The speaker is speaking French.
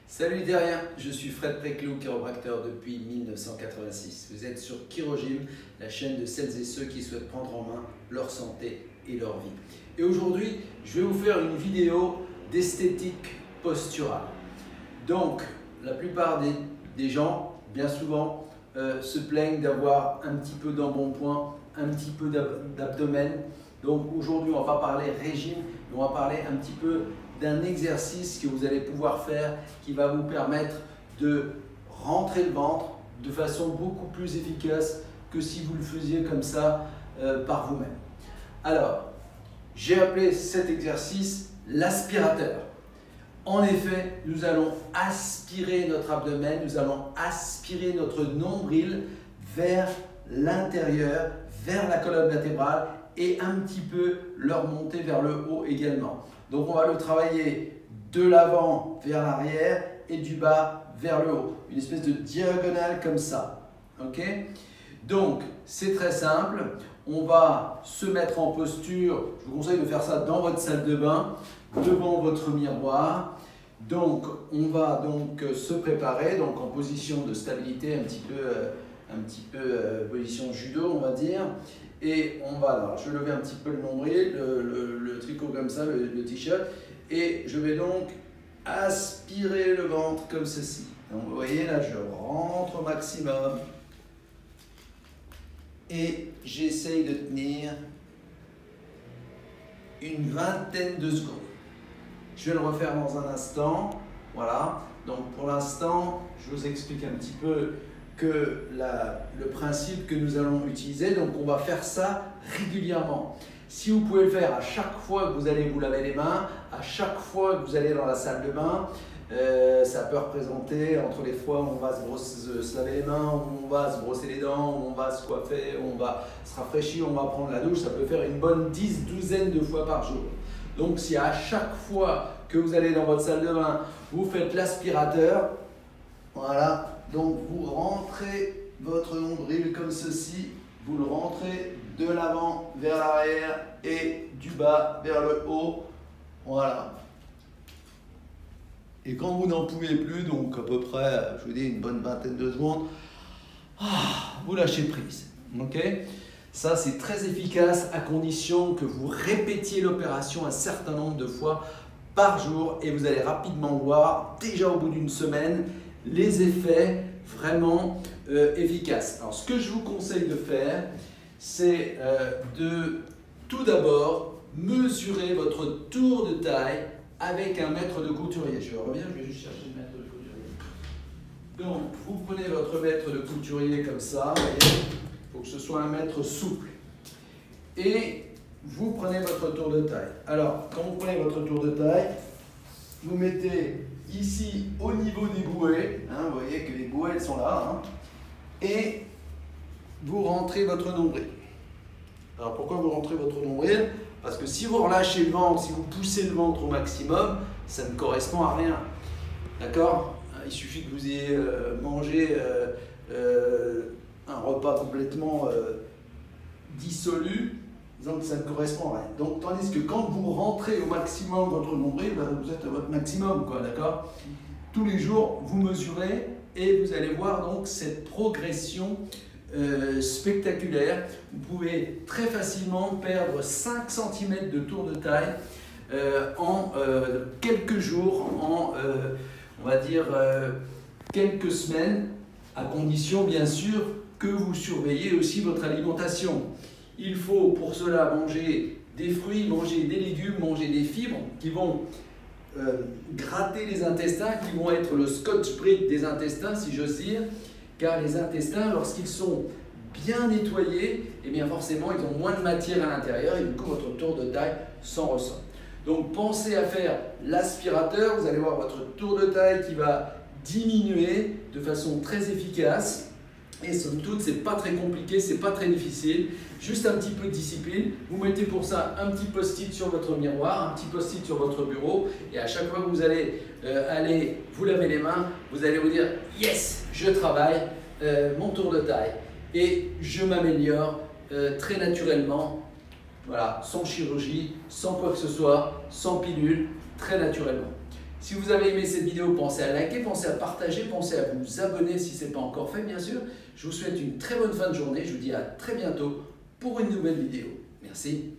Salut derrière, je suis Fred Préclou, chiropracteur depuis 1986. Vous êtes sur Chirogym, la chaîne de celles et ceux qui souhaitent prendre en main leur santé et leur vie. Et aujourd'hui, je vais vous faire une vidéo d'esthétique posturale. Donc, la plupart des gens, bien souvent, se plaignent d'avoir un petit peu d'embonpoint, un petit peu d'abdomen. Donc aujourd'hui, on ne va pas parler régime, mais on va parler un petit peu d'un exercice que vous allez pouvoir faire qui va vous permettre de rentrer le ventre de façon beaucoup plus efficace que si vous le faisiez comme ça par vous-même. Alors, j'ai appelé cet exercice l'aspirateur. En effet, nous allons aspirer notre abdomen, nous allons aspirer notre nombril vers l'intérieur, vers la colonne vertébrale et un petit peu le remonter vers le haut également. Donc on va le travailler de l'avant vers l'arrière et du bas vers le haut. Une espèce de diagonale comme ça. Ok? Donc c'est très simple. On va se mettre en posture. Je vous conseille de faire ça dans votre salle de bain, devant votre miroir. Donc on va donc se préparer donc en position de stabilité, un petit peu position judo on va dire. Et on va, alors je vais lever un petit peu le nombril, le tricot comme ça, le t-shirt, et je vais donc aspirer le ventre comme ceci. Donc vous voyez là, je rentre au maximum et j'essaye de tenir une vingtaine de secondes. Je vais le refaire dans un instant, voilà. Donc pour l'instant, je vous explique un petit peu que le principe que nous allons utiliser, donc on va faire ça régulièrement. Si vous pouvez le faire à chaque fois que vous allez vous laver les mains, à chaque fois que vous allez dans la salle de bain, ça peut représenter entre les fois où on va se laver les mains, où on va se brosser les dents, où on va se coiffer, où on va se rafraîchir, où on va prendre la douche, ça peut faire une bonne douzaine de fois par jour. Donc si à chaque fois que vous allez dans votre salle de bain, vous faites l'aspirateur, voilà. Donc vous rentrez votre nombril comme ceci, vous le rentrez de l'avant vers l'arrière et du bas vers le haut, voilà. Et quand vous n'en pouvez plus, donc à peu près, je vous dis une bonne vingtaine de secondes, vous lâchez prise, ok? Ça c'est très efficace à condition que vous répétiez l'opération un certain nombre de fois par jour et vous allez rapidement voir, déjà au bout d'une semaine, les effets vraiment efficaces. Alors, ce que je vous conseille de faire, c'est de tout d'abord mesurer votre tour de taille avec un mètre de couturier. Je reviens, je vais juste chercher le mètre de couturier. Donc, vous prenez votre mètre de couturier comme ça, vous voyez, il faut que ce soit un mètre souple. Et vous prenez votre tour de taille. Alors, quand vous prenez votre tour de taille, vous mettez ici au niveau des bouées, hein, vous voyez que les bouées elles sont là, hein, et vous rentrez votre nombril. Alors pourquoi vous rentrez votre nombril? Parce que si vous relâchez le ventre, si vous poussez le ventre au maximum, ça ne correspond à rien. D'accord? Il suffit que vous ayez mangé un repas complètement dissolu, donc ça ne correspond à rien. Donc, tandis que quand vous rentrez au maximum votre nombril, vous êtes à votre maximum, quoi, d'accord? Tous les jours, vous mesurez et vous allez voir donc cette progression spectaculaire. Vous pouvez très facilement perdre 5 cm de tour de taille en quelques jours, en on va dire quelques semaines, à condition bien sûr que vous surveillez aussi votre alimentation. Il faut pour cela manger des fruits, manger des légumes, manger des fibres qui vont gratter les intestins, qui vont être le scotch-brite des intestins, si j'ose dire, car les intestins, lorsqu'ils sont bien nettoyés, eh bien forcément, ils ont moins de matière à l'intérieur et du coup, votre tour de taille s'en ressent. Donc, pensez à faire l'aspirateur. Vous allez voir votre tour de taille qui va diminuer de façon très efficace. Et somme toute, c'est pas très compliqué, c'est pas très difficile, juste un petit peu de discipline. Vous mettez pour ça un petit post-it sur votre miroir, un petit post-it sur votre bureau, et à chaque fois que vous allez aller vous laver les mains, vous allez vous dire yes, je travaille mon tour de taille et je m'améliore très naturellement, voilà, sans chirurgie, sans quoi que ce soit, sans pilule, très naturellement. Si vous avez aimé cette vidéo, pensez à liker, pensez à partager, pensez à vous abonner si ce n'est pas encore fait bien sûr. Je vous souhaite une très bonne fin de journée, je vous dis à très bientôt pour une nouvelle vidéo. Merci.